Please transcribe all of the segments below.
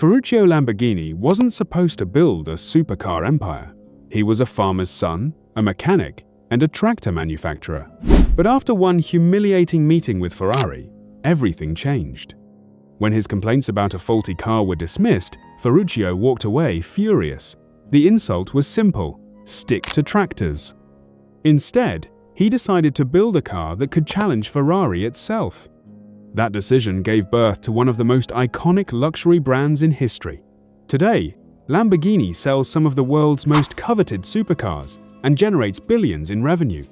Ferruccio Lamborghini wasn't supposed to build a supercar empire. He was a farmer's son, a mechanic, and a tractor manufacturer. But after one humiliating meeting with Ferrari, everything changed. When his complaints about a faulty car were dismissed, Ferruccio walked away furious. The insult was simple: stick to tractors. Instead, he decided to build a car that could challenge Ferrari itself. That decision gave birth to one of the most iconic luxury brands in history. Today, Lamborghini sells some of the world's most coveted supercars and generates billions in revenue.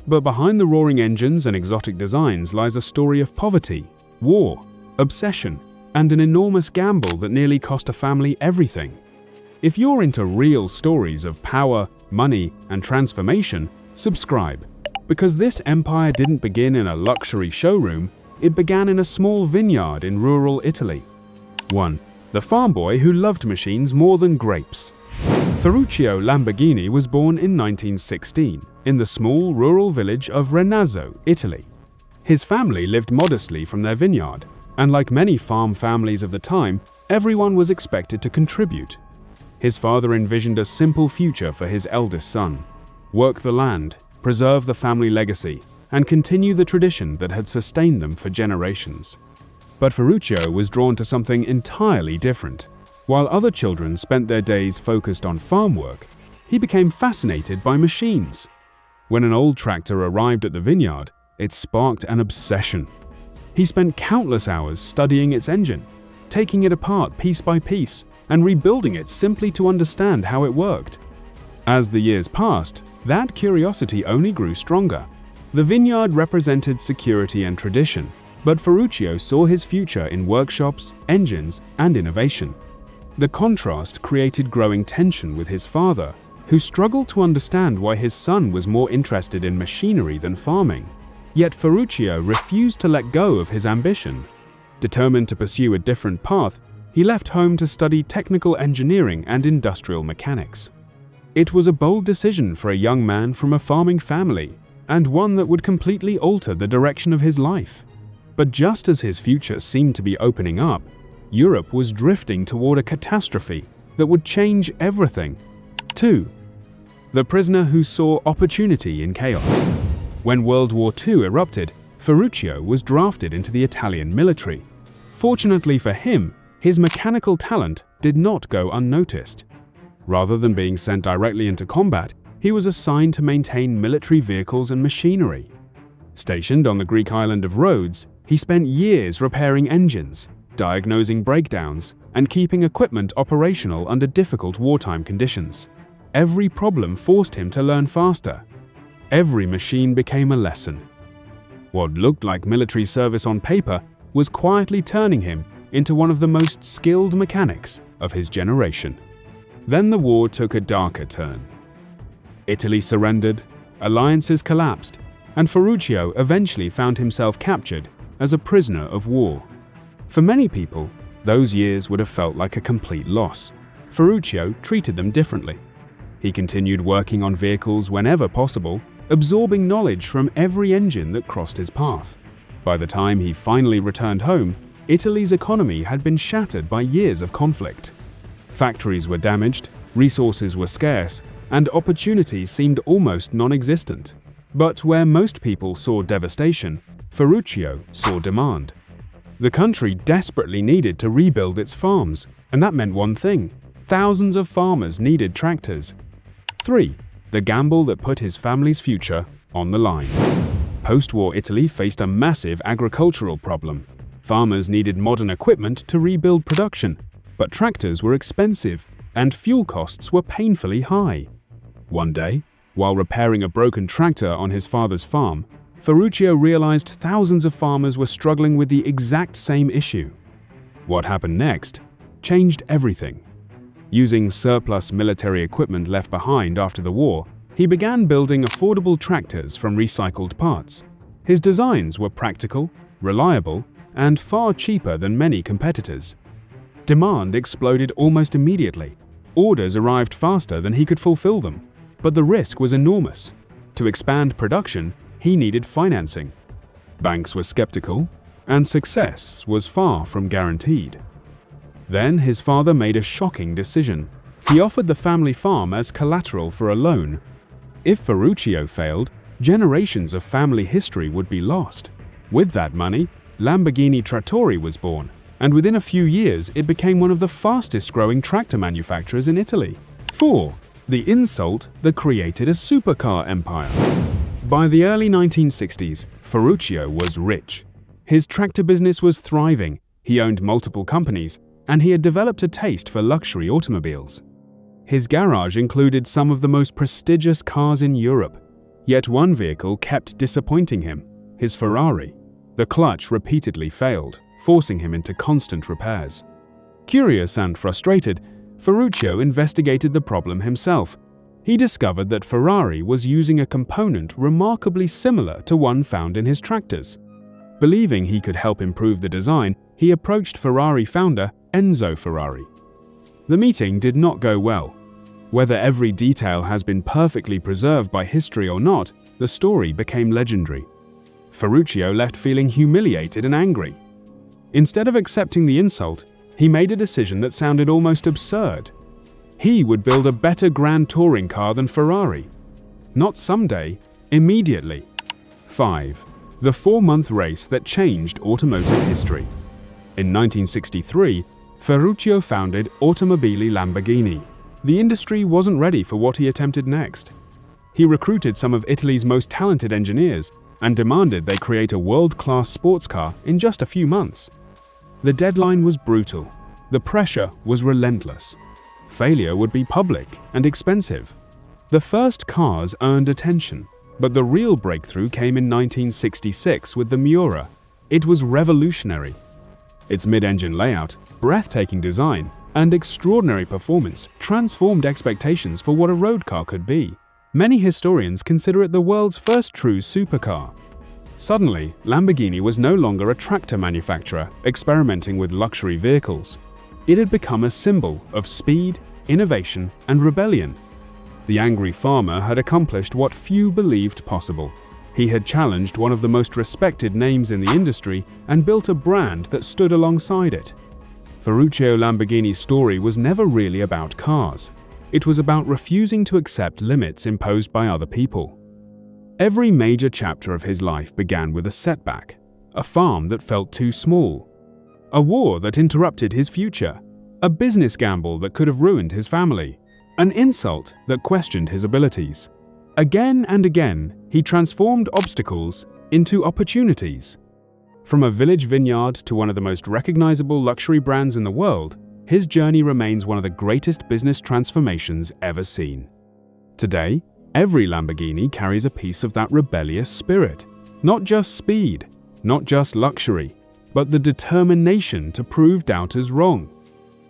But behind the roaring engines and exotic designs lies a story of poverty, war, obsession, and an enormous gamble that nearly cost a family everything. If you're into real stories of power, money, and transformation, subscribe, because this empire didn't begin in a luxury showroom. It began in a small vineyard in rural Italy. 1. The farm boy who loved machines more than grapes. Ferruccio Lamborghini was born in 1916 in the small rural village of Renazzo, Italy. His family lived modestly from their vineyard, and like many farm families of the time, everyone was expected to contribute. His father envisioned a simple future for his eldest son: work the land, preserve the family legacy, and continue the tradition that had sustained them for generations. But Ferruccio was drawn to something entirely different. While other children spent their days focused on farm work, he became fascinated by machines. When an old tractor arrived at the vineyard, it sparked an obsession. He spent countless hours studying its engine, taking it apart piece by piece, and rebuilding it simply to understand how it worked. As the years passed, that curiosity only grew stronger. The vineyard represented security and tradition, but Ferruccio saw his future in workshops, engines, and innovation. The contrast created growing tension with his father, who struggled to understand why his son was more interested in machinery than farming. Yet Ferruccio refused to let go of his ambition. Determined to pursue a different path, he left home to study technical engineering and industrial mechanics. It was a bold decision for a young man from a farming family, and one that would completely alter the direction of his life. But just as his future seemed to be opening up, Europe was drifting toward a catastrophe that would change everything. 2. The prisoner who saw opportunity in chaos. When World War II erupted, Ferruccio was drafted into the Italian military. Fortunately for him, his mechanical talent did not go unnoticed. Rather than being sent directly into combat, he was assigned to maintain military vehicles and machinery. Stationed on the Greek island of Rhodes, he spent years repairing engines, diagnosing breakdowns, and keeping equipment operational under difficult wartime conditions. Every problem forced him to learn faster. Every machine became a lesson. What looked like military service on paper was quietly turning him into one of the most skilled mechanics of his generation. Then the war took a darker turn. Italy surrendered, alliances collapsed, and Ferruccio eventually found himself captured as a prisoner of war. For many people, those years would have felt like a complete loss. Ferruccio treated them differently. He continued working on vehicles whenever possible, absorbing knowledge from every engine that crossed his path. By the time he finally returned home, Italy's economy had been shattered by years of conflict. Factories were damaged, resources were scarce, and opportunities seemed almost non-existent. But where most people saw devastation, Ferruccio saw demand. The country desperately needed to rebuild its farms, and that meant one thing: thousands of farmers needed tractors. 3. The gamble that put his family's future on the line. Post-war Italy faced a massive agricultural problem. Farmers needed modern equipment to rebuild production, but tractors were expensive and fuel costs were painfully high. One day, while repairing a broken tractor on his father's farm, Ferruccio realized thousands of farmers were struggling with the exact same issue. What happened next changed everything. Using surplus military equipment left behind after the war, he began building affordable tractors from recycled parts. His designs were practical, reliable, and far cheaper than many competitors. Demand exploded almost immediately. Orders arrived faster than he could fulfill them, but the risk was enormous. To expand production, he needed financing. Banks were skeptical, and success was far from guaranteed. Then his father made a shocking decision. He offered the family farm as collateral for a loan. If Ferruccio failed, generations of family history would be lost. With that money, Lamborghini Trattori was born, and within a few years it became one of the fastest-growing tractor manufacturers in Italy. 4. The insult that created a supercar empire. By the early 1960s, Ferruccio was rich. His tractor business was thriving, he owned multiple companies, and he had developed a taste for luxury automobiles. His garage included some of the most prestigious cars in Europe. Yet one vehicle kept disappointing him, his Ferrari. The clutch repeatedly failed, forcing him into constant repairs. Curious and frustrated, Ferruccio investigated the problem himself. He discovered that Ferrari was using a component remarkably similar to one found in his tractors. Believing he could help improve the design, he approached Ferrari founder Enzo Ferrari. The meeting did not go well. Whether every detail has been perfectly preserved by history or not, the story became legendary. Ferruccio left feeling humiliated and angry. Instead of accepting the insult, he made a decision that sounded almost absurd. He would build a better grand touring car than Ferrari. Not someday, immediately. 5. The 4-month race that changed automotive history. In 1963, Ferruccio founded Automobili Lamborghini. The industry wasn't ready for what he attempted next. He recruited some of Italy's most talented engineers and demanded they create a world-class sports car in just a few months. The deadline was brutal. The pressure was relentless. Failure would be public and expensive. The first cars earned attention, but the real breakthrough came in 1966 with the Miura. It was revolutionary. Its mid-engine layout, breathtaking design, and extraordinary performance transformed expectations for what a road car could be. Many historians consider it the world's first true supercar. Suddenly, Lamborghini was no longer a tractor manufacturer experimenting with luxury vehicles. It had become a symbol of speed, innovation, and rebellion. The angry farmer had accomplished what few believed possible. He had challenged one of the most respected names in the industry and built a brand that stood alongside it. Ferruccio Lamborghini's story was never really about cars. It was about refusing to accept limits imposed by other people. Every major chapter of his life began with a setback, a farm that felt too small, a war that interrupted his future, a business gamble that could have ruined his family, an insult that questioned his abilities. Again and again, he transformed obstacles into opportunities. From a village vineyard to one of the most recognizable luxury brands in the world, his journey remains one of the greatest business transformations ever seen. Today, every Lamborghini carries a piece of that rebellious spirit. Not just speed, not just luxury, but the determination to prove doubters wrong.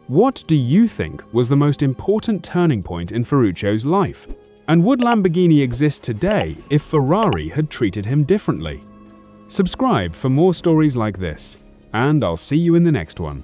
What do you think was the most important turning point in Ferruccio's life? And would Lamborghini exist today if Ferrari had treated him differently? Subscribe for more stories like this, and I'll see you in the next one.